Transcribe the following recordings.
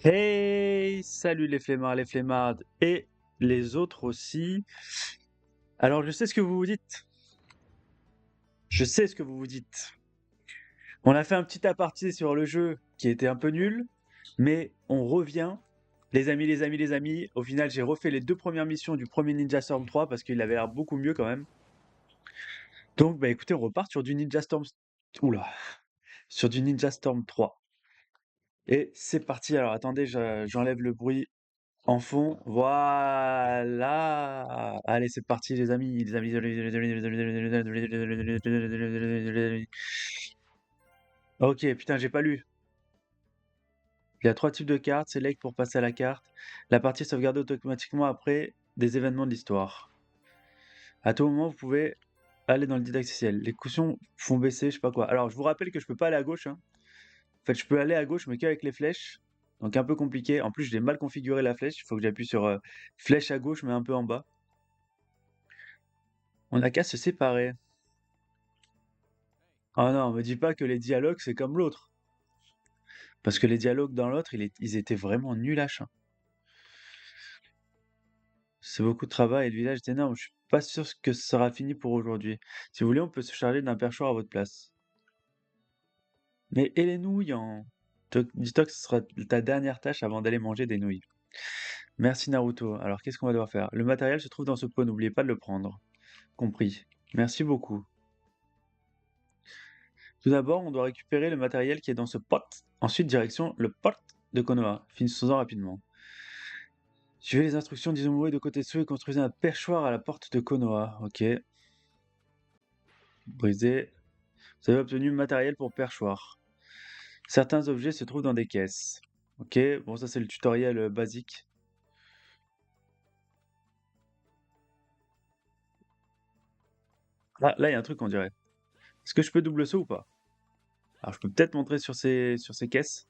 Hey, salut les flemmards, les flemmardes et les autres aussi. Alors, je sais ce que vous vous dites. Je sais ce que vous vous dites. On a fait un petit aparté sur le jeu qui était un peu nul, mais on revient. Les amis, les amis, les amis. Au final, j'ai refait les 2 premières missions du premier Ninja Storm 3 parce qu'il avait l'air beaucoup mieux quand même. Donc, bah écoutez, on repart sur du Ninja Storm. Oula, sur du Ninja Storm 3. Et c'est parti. Alors, attendez, j'enlève le bruit en fond, voilà. Allez, c'est parti, les amis, les amis. Ok, putain, j'ai pas lu. Il y a 3 types de cartes. Select pour passer à la carte. La partie est sauvegardée automatiquement après des événements de l'histoire. À tout moment, vous pouvez aller dans le didacticiel. Les cushions font baisser, je sais pas quoi. Alors, je vous rappelle que je peux pas aller à gauche, hein. En fait, je peux aller à gauche, mais qu'avec les flèches. Donc, un peu compliqué. En plus, j'ai mal configuré la flèche. Il faut que j'appuie sur flèche à gauche, mais un peu en bas. On n'a qu'à se séparer. Ah non, me dis pas que les dialogues, c'est comme l'autre. Parce que les dialogues dans l'autre, ils étaient vraiment nuls à chiens. C'est beaucoup de travail et le village est énorme. Je suis pas sûr que ce sera fini pour aujourd'hui. Si vous voulez, on peut se charger d'un perchoir à votre place. Mais et les nouilles en... Dis-toi que ce sera ta dernière tâche avant d'aller manger des nouilles. Merci Naruto. Alors qu'est-ce qu'on va devoir faire? Le matériel se trouve dans ce pot, n'oubliez pas de le prendre. Compris. Merci beaucoup. Tout d'abord, on doit récupérer le matériel qui est dans ce pot. Ensuite, direction le pot de Konoha. Finissons-en rapidement. Suivez les instructions d'Izumuri de Kotetsu et construisez un perchoir à la porte de Konoha. Ok. Brisé. Vous avez obtenu le matériel pour perchoir. Certains objets se trouvent dans des caisses. Ok, bon ça c'est le tutoriel basique. Ah, là il y a un truc on dirait. Est-ce que je peux double saut ou pas? Alors je peux peut-être monter sur ces caisses.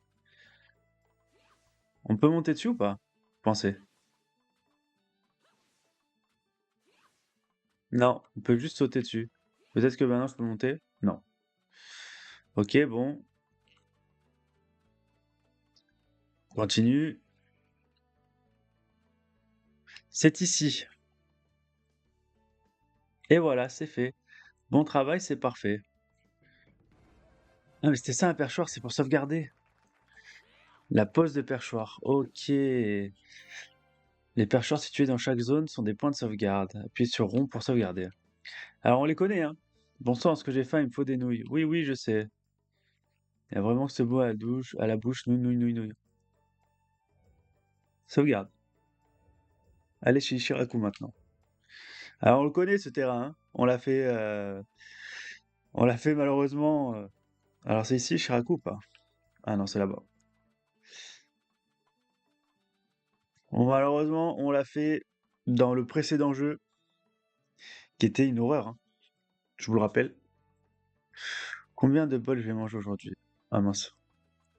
On peut monter dessus ou pas? Pensez. Non, on peut juste sauter dessus. Peut-être que maintenant je peux monter? Non. Ok, bon. Continue. C'est ici. Et voilà, c'est fait. Bon travail, c'est parfait. Ah mais c'était ça un perchoir, c'est pour sauvegarder. La pose de perchoir. Ok. Les perchoirs situés dans chaque zone sont des points de sauvegarde. Appuyez sur rond pour sauvegarder. Alors on les connaît, hein. Bon sang, ce que j'ai faim, il me faut des nouilles. Oui, oui, je sais. Il y a vraiment que ce mot à la bouche. Nouille, nouille, nouille, nouille. Sauvegarde. Allez chez Ishiraku maintenant. Alors on le connaît ce terrain, hein. On l'a fait malheureusement. Alors c'est ici Ishiraku ou pas? Ah non, c'est là-bas. Bon, malheureusement, on l'a fait dans le précédent jeu, qui était une horreur, hein. Je vous le rappelle. Combien de bols je vais manger aujourd'hui? Ah mince.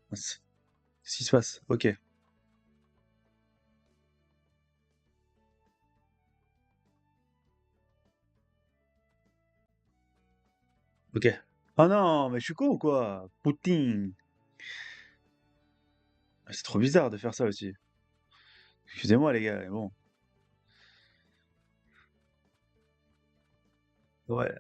Mince. Qu'est-ce qui se passe? Ok. Ok. Oh non, mais je suis con ou quoi? Poutine. C'est trop bizarre de faire ça aussi. Excusez-moi les gars, mais bon. Ouais.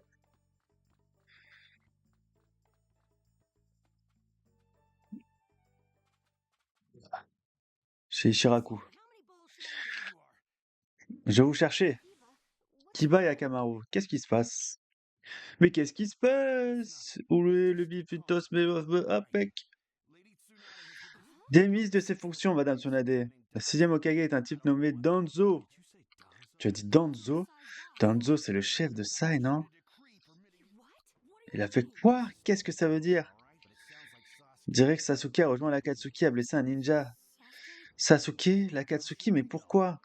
C'est Ishiraku. Je vais vous chercher. Kiba et Akamaru. Qu'est-ce qui se passe? Mais qu'est-ce qui se passe? Où est le bifitos Apec? Démise de ses fonctions, Madame Tsunade. La 6e Hokage est un type nommé Danzo. Tu as dit Danzo? Danzo, c'est le chef de Sai, non? Il a fait quoi? Qu'est-ce que ça veut dire? On dirait que Sasuke a rejoint l'Akatsuki, a blessé un ninja. Sasuke, l'Akatsuki, mais pourquoi?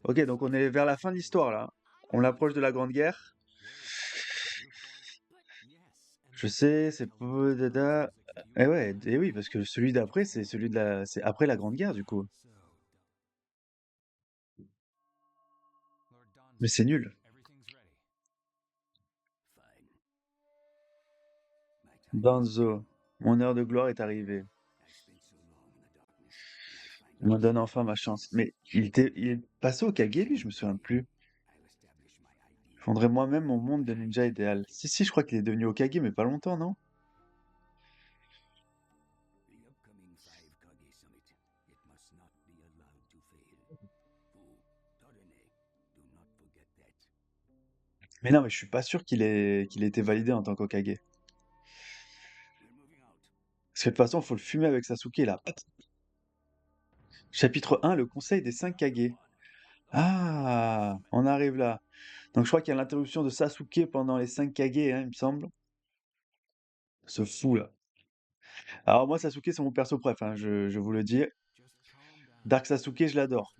Ok, donc on est vers la fin de l'histoire là. On approche de la Grande Guerre. Je sais, c'est peu dada. Eh ouais, et oui, parce que celui d'après, c'est après la Grande Guerre du coup. Mais c'est nul. Danzo, mon heure de gloire est arrivée. On me donne enfin ma chance. Mais il est passé au Kage, lui, je me souviens plus. Je fondrais moi-même mon monde de ninja idéal. Si, si, je crois qu'il est devenu Hokage, mais pas longtemps, non? Mais non, mais je suis pas sûr qu'il ait été validé en tant qu'Hokage. Parce que de toute façon, faut le fumer avec Sasuke, là. Chapitre 1, le conseil des 5 Kage. Ah, on arrive là. Donc je crois qu'il y a l'interruption de Sasuke pendant les 5 Kage, hein, il me semble. Ce fou, là. Alors moi, Sasuke, c'est mon perso préf, hein, je vous le dis. Dark Sasuke, je l'adore.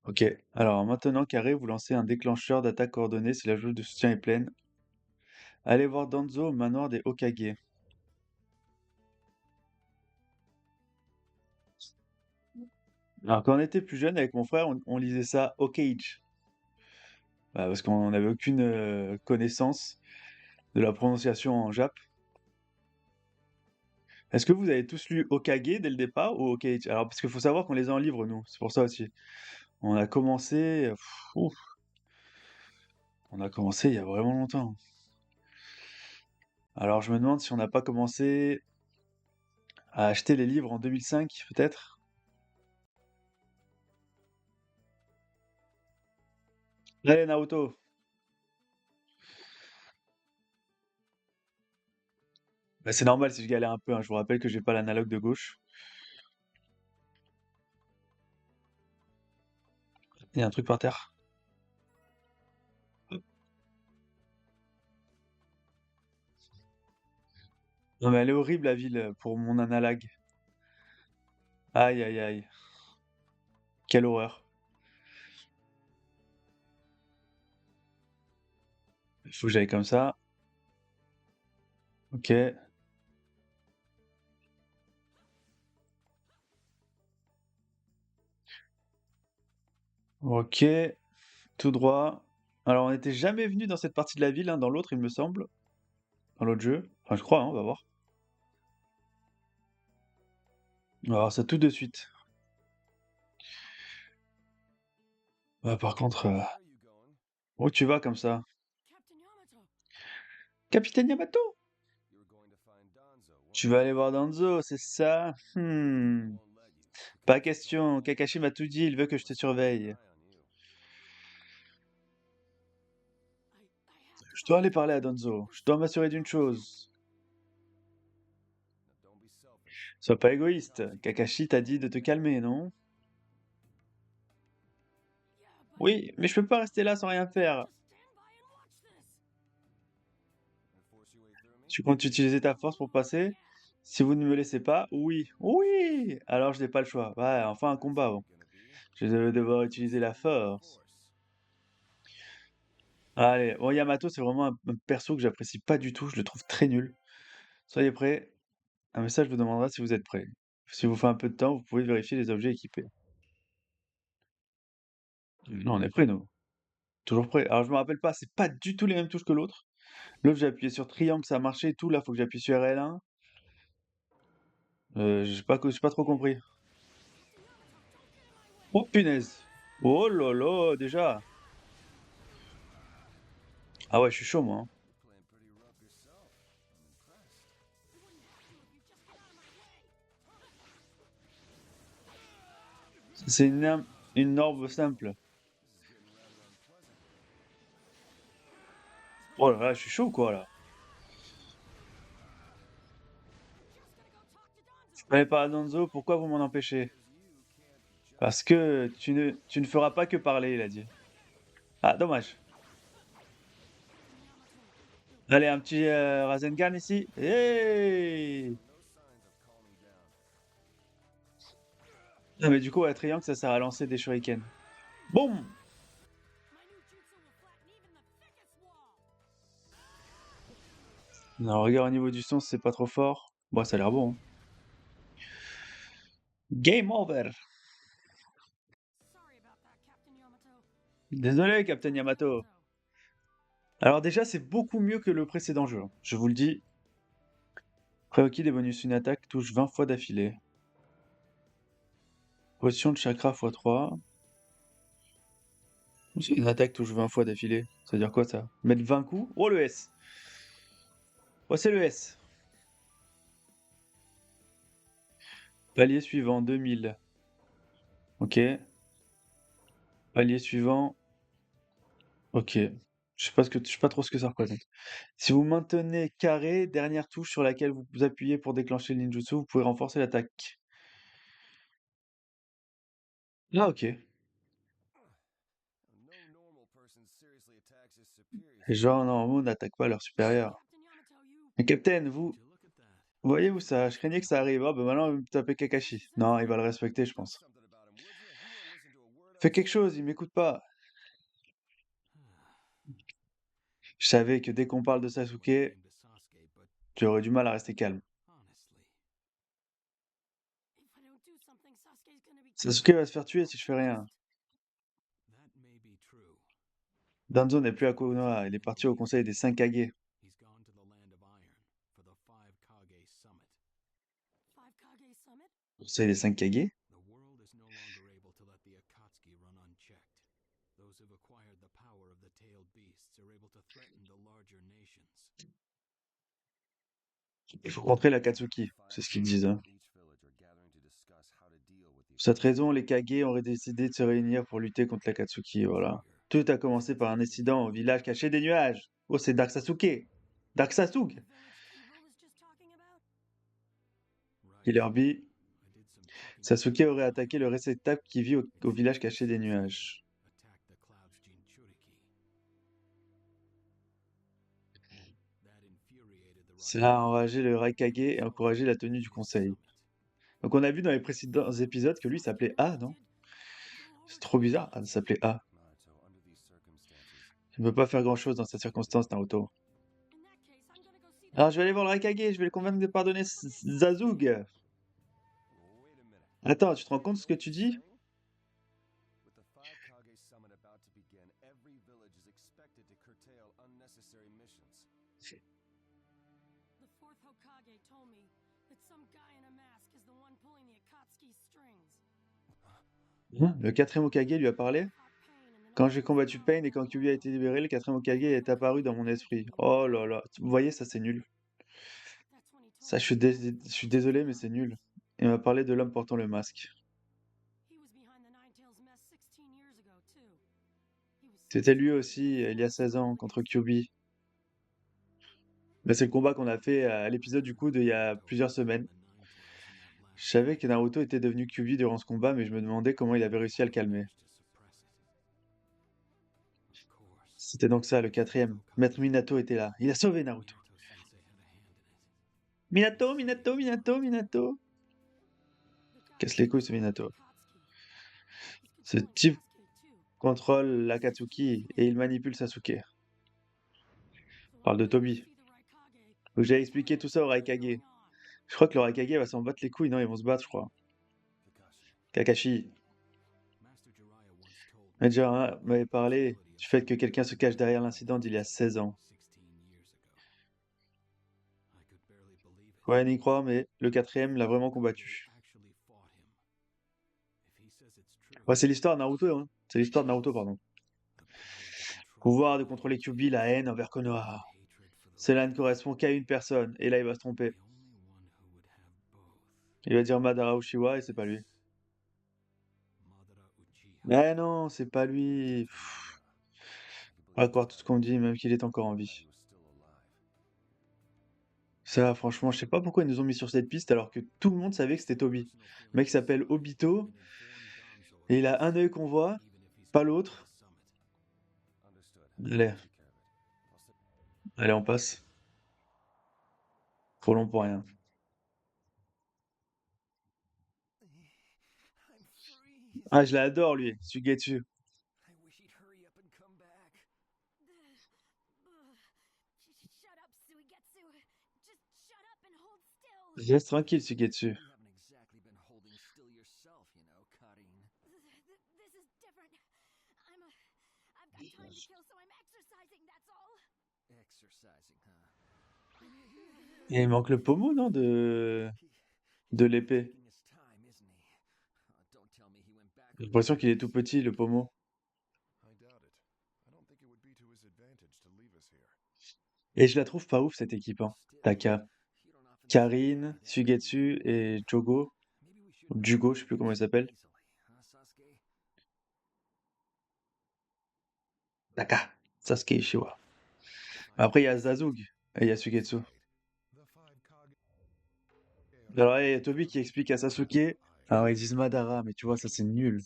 Ok, alors maintenant, carré, vous lancez un déclencheur d'attaque coordonnée si la jauge de soutien est pleine. Allez voir Danzo au manoir des Hokage. Alors quand on était plus jeune avec mon frère, on lisait ça Hokage. Parce qu'on n'avait aucune connaissance de la prononciation en Jap. Est-ce que vous avez tous lu Hokage dès le départ ou Hokage? Alors parce qu'il faut savoir qu'on les a en livre nous, c'est pour ça aussi. On a commencé, ouf, on a commencé il y a vraiment longtemps. Alors je me demande si on n'a pas commencé à acheter les livres en 2005 peut-être? Allez Naruto! Bah, c'est normal si je galère un peu, hein. Je vous rappelle que j'ai pas l'analogue de gauche. Il y a un truc par terre. Non mais elle est horrible la ville pour mon analogue. Aïe aïe aïe. Quelle horreur. Il faut que j'aille comme ça. Ok. Ok. Tout droit. Alors on n'était jamais venu dans cette partie de la ville, hein, dans l'autre il me semble. Dans l'autre jeu. Enfin je crois, hein, on va voir. On va voir ça tout de suite. Par contre, où tu vas comme ça? Capitaine Yamato! Tu vas aller voir Danzo, c'est ça? Pas question, Kakashi m'a tout dit, il veut que je te surveille. Je dois aller parler à Danzo. Je dois m'assurer d'une chose. Sois pas égoïste. Kakashi t'a dit de te calmer, non? Oui, mais je peux pas rester là sans rien faire. Tu comptes utiliser ta force pour passer? Si vous ne me laissez pas, oui. Oui! Alors je n'ai pas le choix. Ouais, enfin un combat, bon. Je vais devoir utiliser la force. Allez, bon, Yamato, c'est vraiment un perso que j'apprécie pas du tout. Je le trouve très nul. Soyez prêts. Un message vous demandera si vous êtes prêts. Si vous fait un peu de temps, vous pouvez vérifier les objets équipés. Non, on est prêts, nous. Toujours prêt. Alors je me rappelle pas, c'est pas du tout les mêmes touches que l'autre. L'autre, j'ai appuyé sur triangle, ça a marché et tout. Là, faut que j'appuie sur L1. J'ai pas trop compris. Oh punaise! Oh là là, déjà! Ah ouais, je suis chaud, moi, hein. C'est une orbe simple. Oh là là, je suis chaud, quoi, là. Je parlais pas à Danzo, pourquoi vous m'en empêchez? Parce que tu ne feras pas que parler, il a dit. Ah, dommage. Allez, un petit Rasengan ici. Hey! Ah, mais du coup, à triangle, ça sert à lancer des shurikens. Boum! Non, regarde au niveau du son, c'est pas trop fort. Bon, ça a l'air bon, hein. Game over! Désolé, Captain Yamato. Alors déjà, c'est beaucoup mieux que le précédent jeu, hein. Je vous le dis. Prérequis des bonus, une attaque touche 20 fois d'affilée. Potion de chakra x3. Une attaque touche 20 fois d'affilée. Ça veut dire quoi ça? Mettre 20 coups? Oh le S! Oh c'est le S! Palier suivant, 2000. Ok. Palier suivant. Ok. Je sais pas trop ce que ça représente. Si vous maintenez carré, dernière touche sur laquelle vous appuyez pour déclencher le ninjutsu, vous pouvez renforcer l'attaque. Ah ok. Les gens normaux n'attaquent pas leur supérieur. Mais Captain, vous voyez où ça? Je craignais que ça arrive. Ah bah maintenant, il va me taper Kakashi. Non, il va le respecter, je pense. Fais quelque chose, il m'écoute pas. Je savais que dès qu'on parle de Sasuke, tu aurais du mal à rester calme. Sasuke va se faire tuer si je fais rien. Danzo n'est plus à Konoha, il est parti au conseil des 5 Kage. Conseil des 5 Kage? Il faut contrer l'Akatsuki, c'est ce qu'ils disent, hein. Pour cette raison, les Kage auraient décidé de se réunir pour lutter contre l'Akatsuki, voilà. Tout a commencé par un incident au village caché des nuages. Oh, c'est Dark Sasuke! Dark Sasuke! Killer Bee. Sasuke aurait attaqué le réceptacle qui vit au village caché des nuages. Cela a enragé le Raikage et encouragé la tenue du conseil. Donc on a vu dans les précédents épisodes que lui s'appelait A, non? C'est trop bizarre, A s'appelait A. Il ne peut pas faire grand-chose dans cette circonstance, Naruto. Alors je vais aller voir le Raikage, je vais le convaincre de pardonner Zazug. Attends, tu te rends compte de ce que tu dis? Hein, le quatrième Hokage lui a parlé? Quand j'ai combattu Pain et quand Kyuubi a été libéré, le quatrième Hokage est apparu dans mon esprit. Oh là là, vous voyez, ça c'est nul. Ça, je suis désolé, mais c'est nul. Il m'a parlé de l'homme portant le masque. C'était lui aussi, il y a 16 ans, contre Kyuubi. Mais c'est le combat qu'on a fait à l'épisode du coup d'il y a plusieurs semaines. Je savais que Naruto était devenu Kyuubi durant ce combat, mais je me demandais comment il avait réussi à le calmer. C'était donc ça, le quatrième. Maître Minato était là. Il a sauvé Naruto. Minato, Minato, Minato, Minato. Casse les couilles ce Minato. Ce type contrôle l'Akatsuki et il manipule Sasuke. Parle de Toby. Donc j'ai expliqué tout ça au Raikage. Je crois que le Raikage va s'en battre les couilles, non? Ils vont se battre, je crois. Kakashi. Major m'avait parlé du fait que quelqu'un se cache derrière l'incident d'il y a 16 ans. Ouais, on y croit, mais le quatrième l'a vraiment combattu. Ouais, c'est l'histoire de Naruto, hein. C'est l'histoire de Naruto, pardon. Pouvoir de contrôler Kyuubi, la haine envers Konoha. Cela ne correspond qu'à une personne, et là il va se tromper. Il va dire Madara Uchiwa et c'est pas lui. Mais non, c'est pas lui. Pff, on va croire tout ce qu'on dit, même qu'il est encore en vie. Ça, franchement, je sais pas pourquoi ils nous ont mis sur cette piste alors que tout le monde savait que c'était Toby. Le mec s'appelle Obito, et il a un œil qu'on voit, pas l'autre. Allez, allez, on passe. Trop long pour rien. Ah, je l'adore lui, Sugetsu. Reste tranquille, Sugetsu. Et il manque le pommeau, non, de l'épée. J'ai l'impression qu'il est tout petit, le pommeau. Et je la trouve pas ouf, cette équipe, hein. Taka. Karine, Sugetsu et Jogo. Ou Jugo, je sais plus comment il s'appelle. Taka. Sasuke Ishiwa. Après, il y a Zazug et il y a Sugetsu. Alors, il y a Toby qui explique à Sasuke. Alors, ils disent Madara, mais tu vois, ça c'est nul.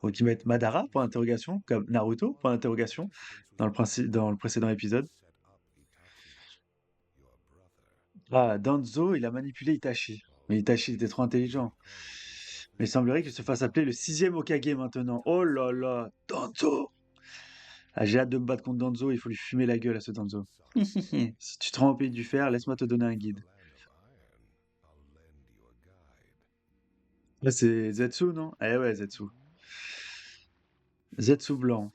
Faut qu'ils mettent Madara, point d'interrogation, comme Naruto, point d'interrogation, dans le précédent épisode. Ah, Danzo, il a manipulé Itachi. Mais Itachi, il était trop intelligent. Mais il semblerait qu'il se fasse appeler le 6e Hokage maintenant. Oh là là, Danzo! Ah, j'ai hâte de me battre contre Danzo, il faut lui fumer la gueule à ce Danzo. Si tu te rends au pays du fer, laisse-moi te donner un guide. Là, c'est Zetsu, non? Eh ouais, Zetsu. Zetsu blanc.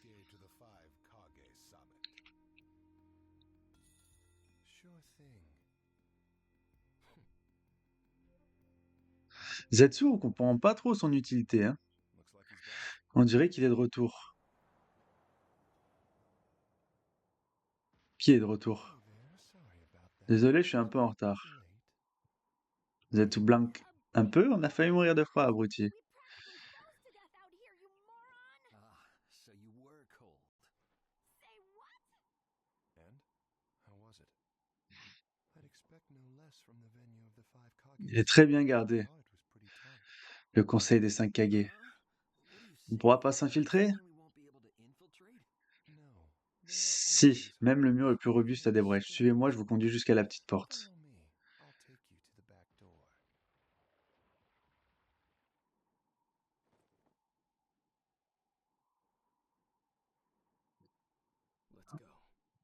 Zetsu, on comprend pas trop son utilité, hein. On dirait qu'il est de retour. Qui est de retour? Désolé, je suis un peu en retard. Zetsu blanc. Un peu? On a failli mourir de froid, abruti. Il est très bien gardé, le conseil des 5 Kage. On pourra pas s'infiltrer? Si, même le mur le plus robuste a des brèches. Suivez-moi, je vous conduis jusqu'à la petite porte.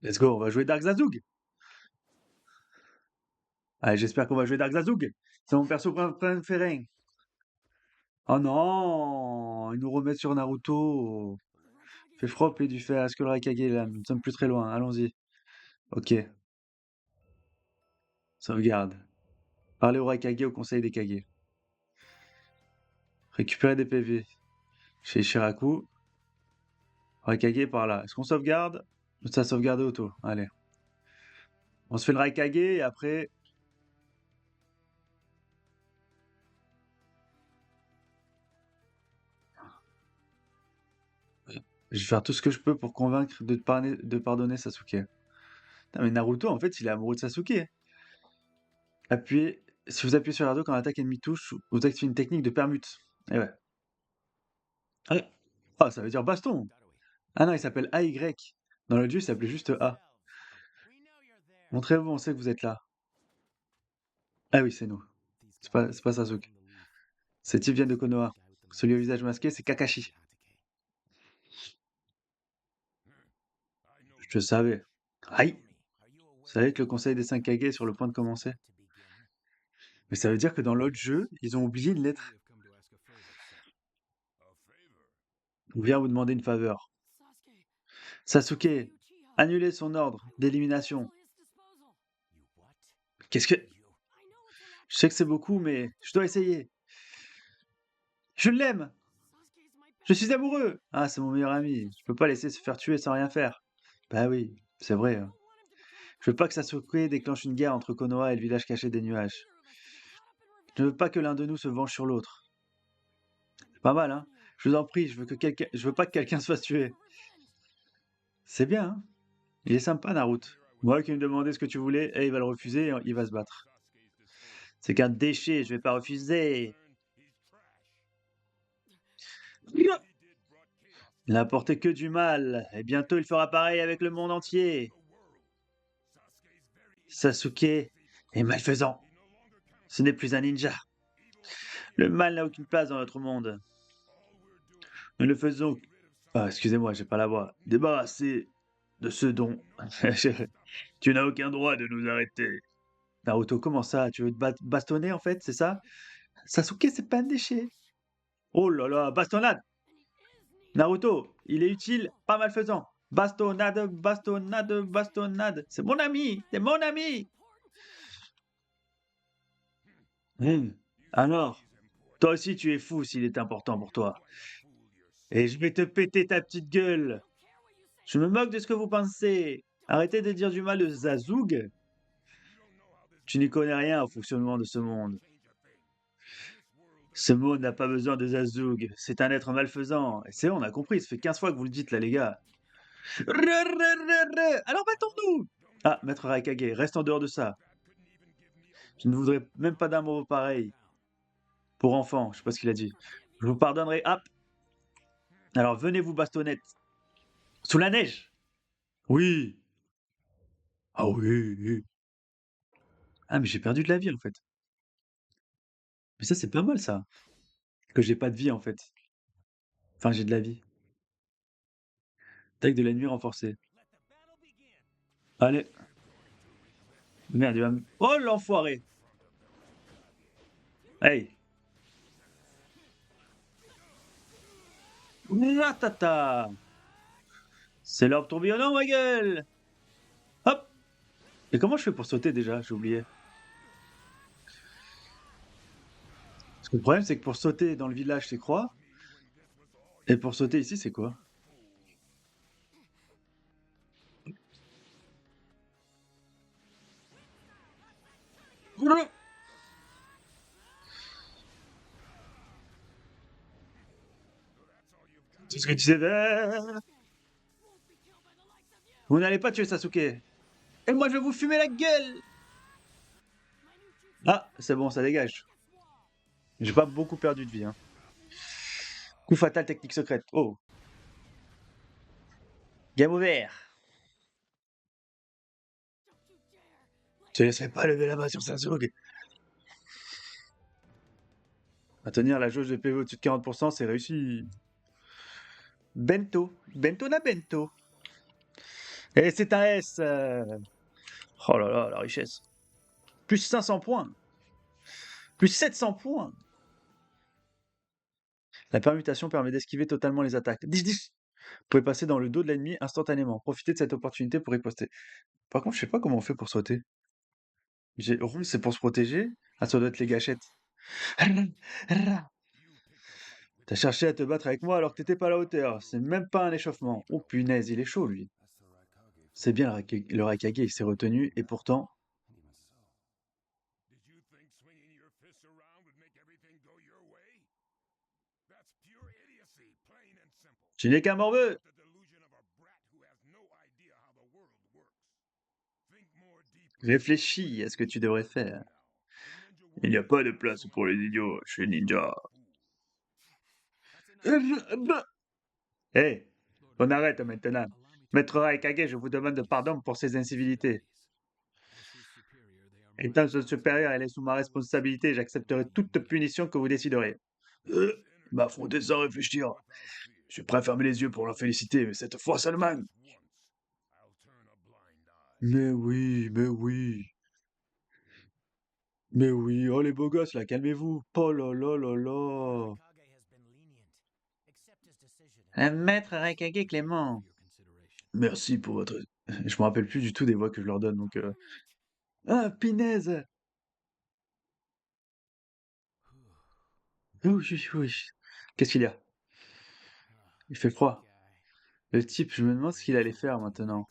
Let's go, on va jouer Dark Zazug! Allez, j'espère qu'on va jouer Dark Zazug! C'est mon perso préféré! Oh non! Ils nous remettent sur Naruto! Fais frop et du fer, est-ce que le Raikage est là? Nous ne sommes plus très loin, allons-y. Ok, sauvegarde. Parlez au Raikage au conseil des Kage. Récupérer des PV. Chez Shiraku. Raikage est par là. Est-ce qu'on sauvegarde? Ça sauvegarde auto. Allez. On se fait le Raikage et après. Je vais faire tout ce que je peux pour convaincre de pardonner Sasuke. Putain, mais Naruto, en fait, il est amoureux de Sasuke. Appuyez. Si vous appuyez sur R2 quand l'attaque ennemie touche, vous activez une technique de permute. Eh ouais. Ah, ah, ça veut dire baston. Ah non, il s'appelle AY. Dans le jeu, il s'appelait juste A. Montrez-vous, on sait que vous êtes là. Ah oui, c'est nous. C'est pas Sasuke. Ces types viennent de Konoha. Celui au visage masqué, c'est Kakashi. Je le savais. Aïe! Vous savez que le conseil des 5 Kage est sur le point de commencer? Mais ça veut dire que dans l'autre jeu, ils ont oublié une lettre. On vient vous demander une faveur. Sasuke, annulez son ordre d'élimination. Qu'est-ce que... Je sais que c'est beaucoup, mais je dois essayer. Je l'aime! Je suis amoureux! Ah, c'est mon meilleur ami. Je peux pas laisser se faire tuer sans rien faire. Bah oui, c'est vrai, hein. Je veux pas que Sasuke déclenche une guerre entre Konoha et le village caché des nuages. Je ne veux pas que l'un de nous se venge sur l'autre. C'est pas mal, hein? Je vous en prie, je veux pas que quelqu'un se fasse tuer. C'est bien, hein? Il est sympa, Naruto. Moi qui me demandais ce que tu voulais, et il va le refuser et il va se battre. C'est qu'un déchet, je vais pas refuser. Il n'a apporté que du mal, et bientôt il fera pareil avec le monde entier. Sasuke est malfaisant. Ce n'est plus un ninja. Le mal n'a aucune place dans notre monde. Nous le faisons. Ah, excusez-moi, j'ai pas la voix. Débarrasser de ce don. Tu n'as aucun droit de nous arrêter. Naruto, comment ça? Tu veux te bastonner en fait, c'est ça? Sasuke, c'est pas un déchet. Oh là là, bastonnade! Naruto, il est utile, pas malfaisant. Bastonnade, bastonnade, bastonnade. C'est mon ami, c'est mon ami. Alors, toi aussi tu es fou s'il est important pour toi. Et je vais te péter ta petite gueule. Je me moque de ce que vous pensez. Arrêtez de dire du mal de Zazoug. Tu n'y connais rien au fonctionnement de ce monde. Ce monde n'a pas besoin de Zazoug. C'est un être malfaisant. Et c'est bon, on a compris. Ça fait 15 fois que vous le dites là, les gars. Alors battons-nous. Ah, Maître Raikage, reste en dehors de ça. Je ne voudrais même pas d'un mot pareil. Pour enfant, je sais pas ce qu'il a dit. Je vous pardonnerai. Hop. Alors venez vous bastonnette. Sous la neige. Oui. Ah oui. Ah, mais j'ai perdu de la vie en fait. Mais ça, c'est pas mal ça. Que j'ai pas de vie en fait. Enfin, j'ai de la vie. Attaque de l'ennemi renforcée. Allez. Merde, il va me... Oh l'enfoiré. Hey. Ratata. C'est l'orbe tourbillonnant, ma gueule. Hop. Et comment je fais pour sauter déjà? J'ai oublié. Parce que le problème, c'est que pour sauter dans le village, c'est croix. Et pour sauter ici, c'est quoi? C'est ce que tu sais faire. Vous n'allez pas tuer Sasuke. Et moi, je vais vous fumer la gueule. Ah, c'est bon, ça dégage. J'ai pas beaucoup perdu de vie. Hein. Coup fatal, technique secrète. Oh. Game over. Je te laisserai pas lever la main sur Sasuke. À tenir la jauge de PV au-dessus de 40%, c'est réussi. Bento. Bento na bento. Et c'est un S. Oh là là, la richesse. Plus 500 points. Plus 700 points. La permutation permet d'esquiver totalement les attaques. Vous pouvez passer dans le dos de l'ennemi instantanément. Profitez de cette opportunité pour riposter. Par contre, je sais pas comment on fait pour sauter. Rond, c'est pour se protéger. Ah, ça doit être les gâchettes. T'as cherché à te battre avec moi alors que t'étais pas à la hauteur. C'est même pas un échauffement. Oh punaise, il est chaud lui. C'est bien le Raikage, il s'est retenu et pourtant... Tu n'es qu'un morveux. Réfléchis à ce que tu devrais faire. Il n'y a pas de place pour les idiots chez Ninja. Hé, on arrête maintenant. Maître Raikage, je vous demande pardon pour ces incivilités. Étant son supérieur, elle est sous ma responsabilité, j'accepterai toute punition que vous déciderez. M'affronter sans réfléchir. Je suis prêt à fermer les yeux pour la féliciter, mais cette fois seulement. Mais oui, mais oui. Mais oui, oh les beaux gosses là, calmez-vous. Oh là là là là. Un maître Raikage Clément. Merci pour votre... Je me rappelle plus du tout des voix que je leur donne, donc... Ah, pinaise. Oui, oui, oui. Qu'est-ce qu'il y a? Il fait froid. Le type, je me demande ce qu'il allait faire maintenant.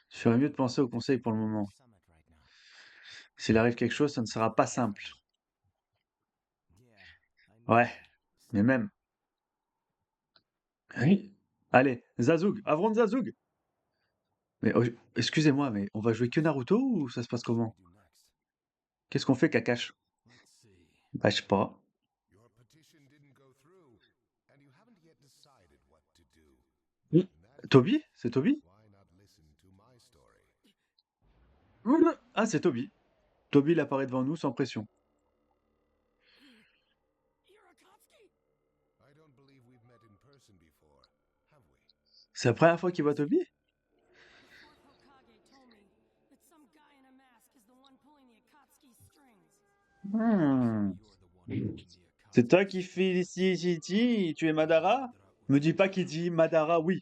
Je ferais mieux de penser au conseil pour le moment. S'il arrive quelque chose, ça ne sera pas simple. Ouais, mais même. Oui. Allez, Zazoug, Avron Zazoug! Mais excusez-moi, mais on va jouer que Naruto ou ça se passe comment? Qu'est-ce qu'on fait, Kakashi? Bah, je sais pas. Hmm. Toby? C'est Toby? Ah, c'est Toby. Toby, il apparaît devant nous sans pression. C'est la première fois qu'il voit Toby? Hmm. C'est toi qui félicite, tu es Madara? Me dis pas qu'il dit Madara, oui.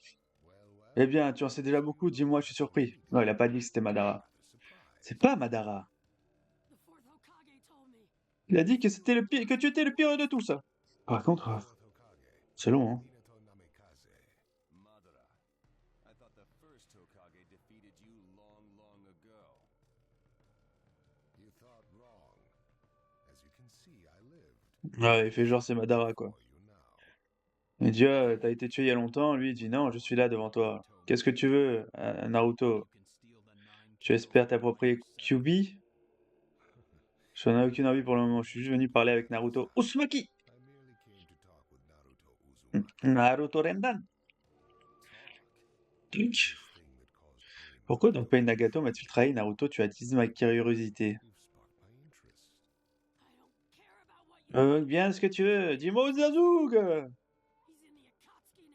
Eh bien, tu en sais déjà beaucoup, dis-moi, je suis surpris. Non, il a pas dit que c'était Madara. C'est pas Madara. Il a dit que c'était le pire, que tu étais le pire de tous. Par contre, c'est long, hein. Madara, I thought the first Hokage defeated you long, long ago. You thought wrong. As you can see, I lived. Ouais, il fait genre c'est Madara, quoi. For you now. Il dit, ah, t'as été tué il y a longtemps. Lui, il dit, non, je suis là devant toi. Qu'est-ce que tu veux, Naruto? Tu espères t'approprier Kyuubi? Je n'en ai aucune envie pour le moment. Je suis juste venu parler avec Naruto Uzumaki. I merely came to talk with Naruto Uzumaki. Naruto Rendan. Talk. Tuk. This thing that caused pain. Pourquoi dans Pain Nagato m'as-tu trahi, Naruto? Tu as attisé ma curiosité. You've sparked my interest. Bien ce que tu veux. Dis-moi où Sasuke!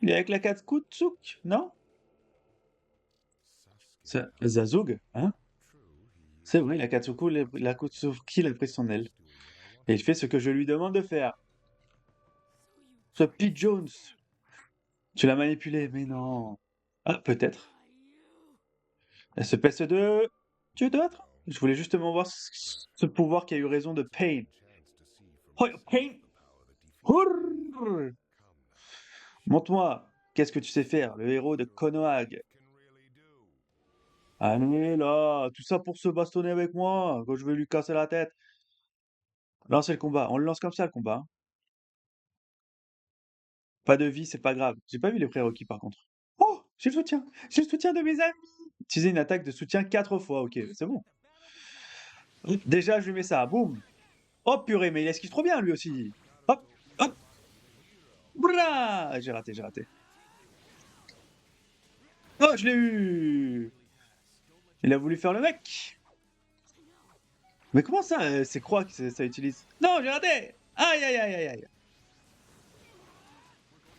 Il est avec la Katsuki, non? Sasuke, hein? True, he C'est vrai, la Katsuki l'a pris son aile. Et il fait ce que je lui demande de faire. Ce Pete Jones. Tu l'as manipulé, mais non. Ah, peut-être. Elle se PS2. Tu veux te battre? Je voulais justement voir ce pouvoir qui a eu raison de Pain. Oh, Pain! Hurr! Montre-moi, qu'est-ce que tu sais faire, le héros de Konohag? Allez là, tout ça pour se bastonner avec moi, quand je vais lui casser la tête. Lancez le combat, on le lance comme ça le combat, hein. Pas de vie, c'est pas grave. J'ai pas vu les prérequis par contre. Oh, j'ai le soutien de mes amis. Utiliser une attaque de soutien 4 fois, ok, c'est bon. Déjà, je lui mets ça, boum. Oh purée, mais il esquive trop bien lui aussi. Hop, hop. Bra! J'ai raté, j'ai raté. Oh, je l'ai eu! Il a voulu faire le mec. Mais comment ça, c'est croix que ça utilise? Non, j'ai raté! Aïe, aïe, aïe, aïe, aïe.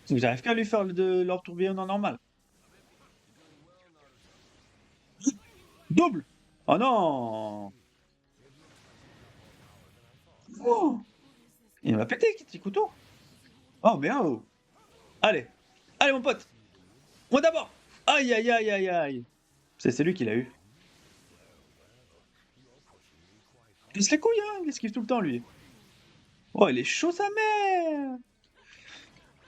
J'arrive qu'à lui faire de l'or tourbillon en normal. Double! Oh non! Oh! Il m'a pété, petit couteau! Oh, mais oh! Allez! Allez, mon pote! Moi d'abord! Aïe, aïe, aïe, aïe, aïe! C'est lui qui l'a eu. Il se les couilles, hein! Il esquive tout le temps, lui. Oh, il est chaud, sa mère!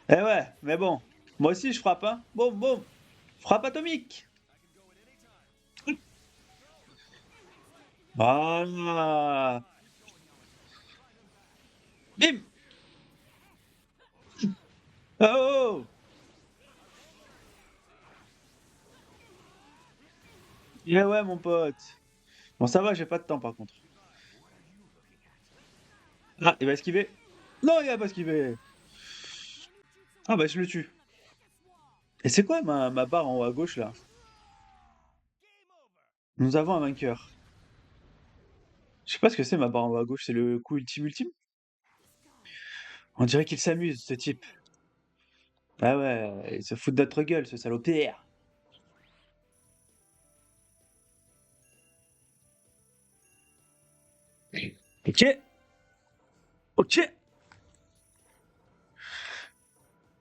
Eh ouais, mais bon. Moi aussi, je frappe, hein! Boum, boum! Frappe atomique! Voilà! Bim! Oh, oh, oh! Eh ouais, mon pote! Bon, ça va, j'ai pas de temps, par contre. Ah, il va esquiver. Non, il va pas esquiver. Ah bah je le tue. Et c'est quoi ma barre en haut à gauche là? Nous avons un vainqueur. Je sais pas ce que c'est ma barre en haut à gauche, c'est le coup ultime ultime? On dirait qu'il s'amuse, ce type. Ah ouais, il se fout de notre gueule, ce salopard. Ok. Ok.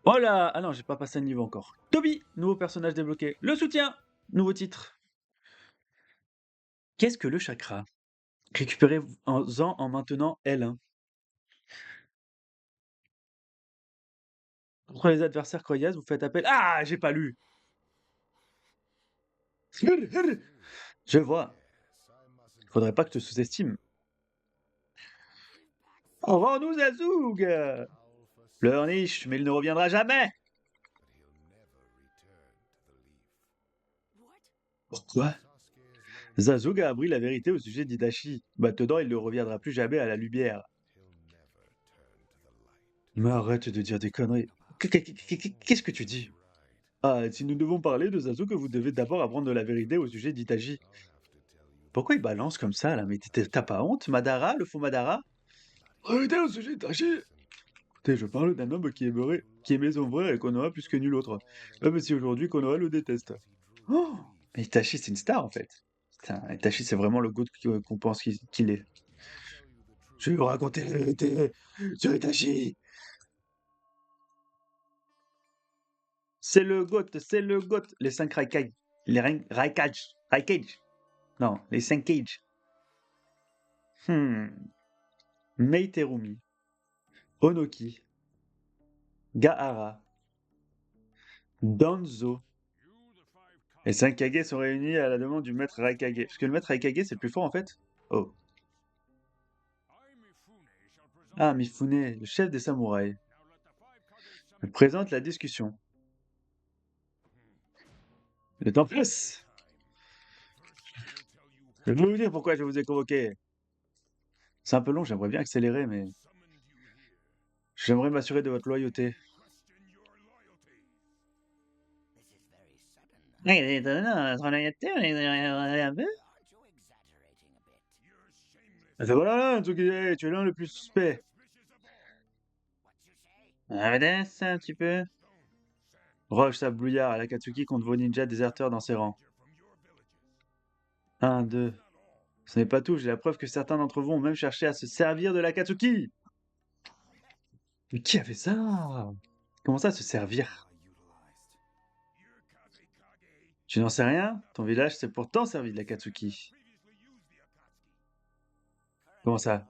Voilà. Ah non, j'ai pas passé le niveau encore. Toby, nouveau personnage débloqué. Le soutien, nouveau titre. Qu'est-ce que le chakra? Récupérez en maintenant L1. Contre les adversaires coriaces, vous faites appel. Ah, j'ai pas lu. Je vois. Faudrait pas que tu te sous-estimes. Rends-nous Zazug! Pleurniche, mais il ne reviendra jamais! Pourquoi? Zazug a appris la vérité au sujet d'Itachi. Maintenant, il ne reviendra plus jamais à la lumière. Mais arrête de dire des conneries. Qu'est-ce que tu dis? Ah, si nous devons parler de Zazug, vous devez d'abord apprendre la vérité au sujet d'Itachi. Pourquoi il balance comme ça, là? Mais t'as pas honte, Madara, le faux Madara? Arrêtez au sujet d'Itachi! Écoutez, je parle d'un homme qui aimait son frère et Konoha plus que nul autre. Même si aujourd'hui Konoha le déteste. Oh! Mais Itachi, c'est une star en fait. Putain, Itachi, c'est vraiment le goût qu'on pense qu'il est. Je vais vous raconter la vérité sur Itachi. C'est le GOAT, c'est le GOAT. Les 5 Raikage. Les Raikage. Raikage. Non, les 5 Cage. Meiterumi. Onoki. Gaara. Danzo. Les 5 Kage sont réunis à la demande du maître Raikage. Parce que le maître Raikage, c'est le plus fort en fait. Oh. Ah, Mifune, le chef des samouraïs. Il présente la discussion. Le temps passe. Je vais vous dire pourquoi je vous ai convoqué. C'est un peu long, j'aimerais bien accélérer, mais j'aimerais m'assurer de votre loyauté. C'est étonnant, notre loyauté, on est un peu. Voilà, Tsukide, tu es l'un le plus suspect. C'est un petit peu. Roche, Sable, Brouillard, l'Akatsuki compte vos ninjas déserteurs dans ses rangs. 1, 2. Ce n'est pas tout, j'ai la preuve que certains d'entre vous ont même cherché à se servir de l'Akatsuki. Mais qui a fait ça? Comment ça, se servir? Tu n'en sais rien? Ton village s'est pourtant servi de l'Akatsuki. Comment ça?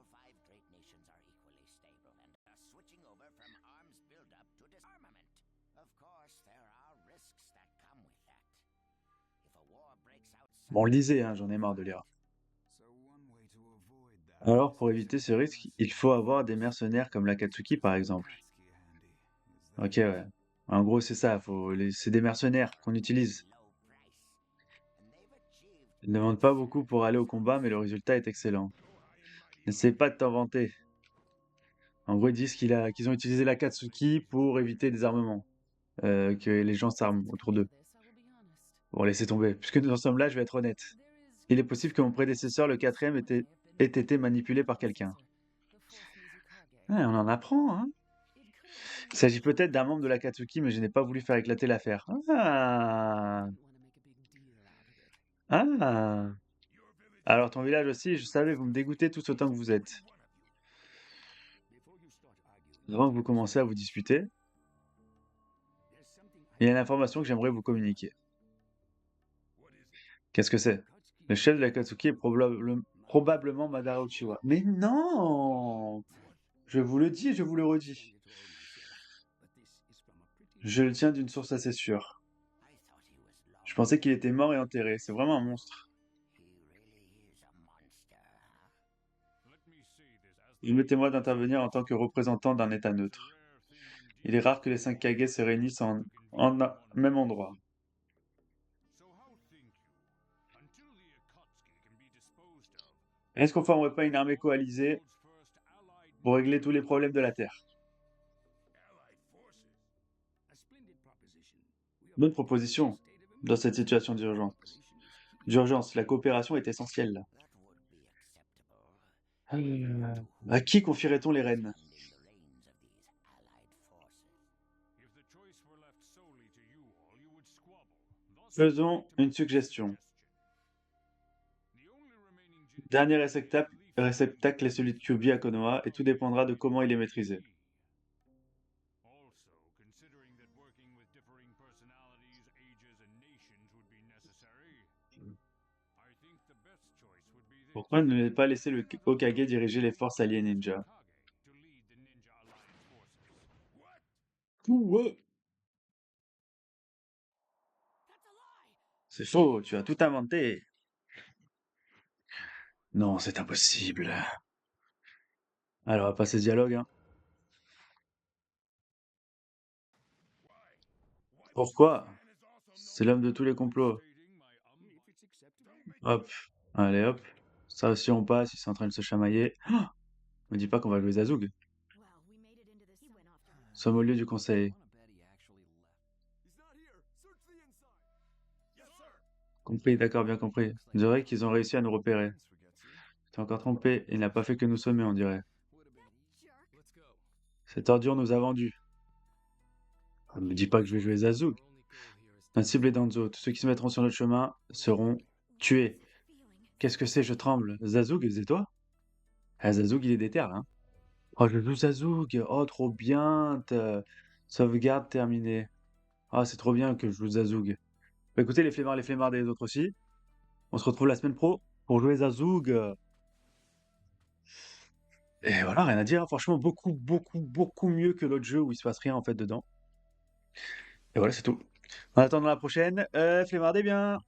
Bon, lisez, hein, j'en ai marre de lire. Alors, pour éviter ce risque, il faut avoir des mercenaires comme l'Akatsuki, par exemple. Ok, ouais. En gros, c'est ça, c'est des mercenaires qu'on utilise. Ils ne demandent pas beaucoup pour aller au combat, mais le résultat est excellent. N'essaie pas de t'en vanter. En gros, ils disent qu'ils ont utilisé l'Akatsuki pour éviter des armements. Que les gens s'arment autour d'eux. Bon, laissez tomber. Puisque nous en sommes là, je vais être honnête. Il est possible que mon prédécesseur, le 4e, ait été manipulé par quelqu'un. Ouais, on en apprend, hein. Il s'agit peut-être d'un membre de l'Akatsuki, mais je n'ai pas voulu faire éclater l'affaire. Ah! Ah! Alors ton village aussi, je savais, vous me dégoûtez tous autant que vous êtes. Avant que vous commenciez à vous disputer, il y a une information que j'aimerais vous communiquer. Qu'est-ce que c'est? Le chef de l'Akatsuki est probablement Madara Uchiwa. Mais non! Je vous le dis et je vous le redis. Je le tiens d'une source assez sûre. Je pensais qu'il était mort et enterré. C'est vraiment un monstre. Permettez-moi d'intervenir en tant que représentant d'un état neutre. Il est rare que les 5 Kage se réunissent en un même endroit. Est-ce qu'on formerait pas une armée coalisée pour régler tous les problèmes de la Terre? Bonne proposition dans cette situation d'urgence. La coopération est essentielle. À qui confierait-on les rênes? Faisons une suggestion. Dernier réceptacle est celui de Kyuubi à Konoha, et tout dépendra de comment il est maîtrisé. Pourquoi ne pas laisser le Hokage diriger les forces alliées ninja? Ouais. C'est faux, tu as tout inventé. Non, c'est impossible. Alors, on va passer ce dialogue, hein. Pourquoi? C'est l'homme de tous les complots. Hop, allez hop. Ça aussi on passe, ils sont en train de se chamailler. Me dis pas qu'on va jouer Zazug. Nous sommes au lieu du conseil. Compris, d'accord, bien compris. On dirait qu'ils ont réussi à nous repérer. T'es encore trompé, il n'a pas fait que nous sommer, on dirait. Cette ordure nous a vendus. Ne me dis pas que je vais jouer Zazug. Notre cible est Danzo. Tous ceux qui se mettront sur notre chemin seront tués. Qu'est-ce que c'est? Je tremble. Zazug, c'est toi? Ah, Zazug, il est déter, là, hein. Oh, je joue Zazug. Oh, trop bien. Sauvegarde terminée. Ah, c'est trop bien que je joue Zazoug. Bah, écoutez, les flemmards et les autres aussi. On se retrouve la semaine pro pour jouer Zazoug. Et voilà, rien à dire, hein. Franchement, beaucoup, beaucoup, beaucoup mieux que l'autre jeu où il se passe rien en fait dedans. Et voilà, c'est tout. En attendant la prochaine, flemmardez bien!